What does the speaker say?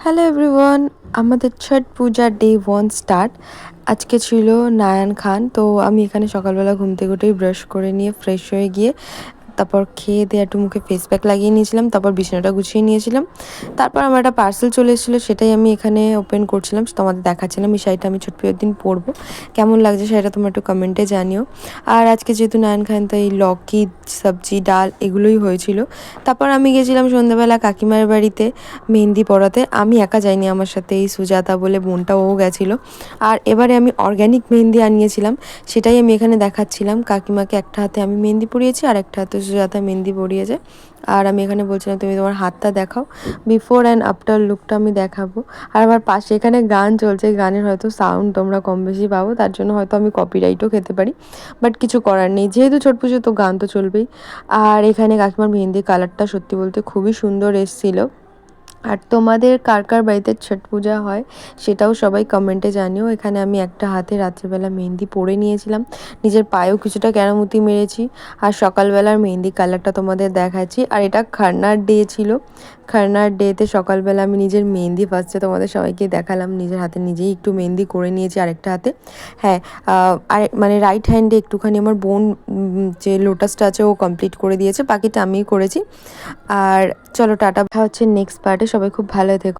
Hello everyone, আমাদের ছট পূজা day 1 start. আজকে ছিল নায়ান খান। তো আমি এখানে সকালবেলা ঘুম থেকে উঠেই ব্রাশ করে নিয়ে ফ্রেশ হয়ে গিয়ে তারপর খেয়ে দিয়ে একটু মুখে ফেস প্যাক লাগিয়ে নিয়েছিলাম, তারপর বিছানাটা গুছিয়ে নিয়েছিলাম। তারপর আমার একটা পার্সেল চলে এসেছিলো, সেটাই আমি এখানে ওপেন করছিলাম, তোমাদের দেখাচ্ছিলাম। এই শাড়িটা আমি ছোট পুজোর দিন পরবো, কেমন লাগছে শাড়িটা তোমরা একটু কমেন্টে জানিও। আর আজকে যেহেতু নায়ান খান, তাই লকি সবজি ডাল এগুলোই হয়েছিল। তারপর আমি গেছিলাম সন্ধ্যাবেলা কাকিমার বাড়িতে মেহেন্দি পরাতে। আমি একা যাইনি, আমার সাথে এই সুজাতা বলে বোনটাও গেছিলো। আর এবারে আমি অর্গ্যানিক মেহেন্দি আনিয়েছিলাম, সেটাই আমি এখানে দেখাচ্ছিলাম। কাকিমাকে একটা হাতে আমি মেহেন্দি পরিয়েছি আর একটা হাতে সুজাতা মেহেন্দি পরিয়েছে। আর আমি এখানে বলছিলাম তুমি তোমার হাতটা দেখাও, বিফোর অ্যান্ড আফটার লুকটা আমি দেখাবো। আর আমার পাশে এখানে গান চলছে, গানের হয়তো সাউন্ড তোমরা কম বেশি পাবো, তার জন্য হয়তো আমি কপিরাইটও খেতে পারি, বাট কিছু করার নেই, যেহেতু ছট পুজো তো গান তো চলবেই। আর এখানে কাকিমার মেহেন্দির কালারটা সত্যি বলতে খুবই সুন্দর এসেছিলো। আর তোমাদের কার কার বাড়িতে ছট পূজা হয় সেটাও সবাই কমেন্টে জানিও। এখানে আমি একটা হাতে রাত্রেবেলা মেহেন্দি পরে নিয়েছিলাম, নিজের পায়েও কিছুটা কেরামতি মেরেছি। আর সকালবেলার মেহেন্দি কালারটা তোমাদের দেখাচ্ছি। আর এটা খারনার ডে ছিল, খারনার ডেতে সকালবেলা আমি নিজের মেহেন্দি ফার্স্টে তোমাদের সবাইকে দেখালাম, নিজের হাতে নিজেই একটু মেহেন্দি করে নিয়েছি আরেকটা হাতে। হ্যাঁ, আর মানে রাইট হ্যান্ডে একটুখানি আমার বোন যে লোটাসটা আছে ও কমপ্লিট করে দিয়েছে, বাকিটা আমিই করেছি। আর চলো টাটা, হচ্ছে নেক্সট পার্টে। সবাই খুব ভালো থেকো।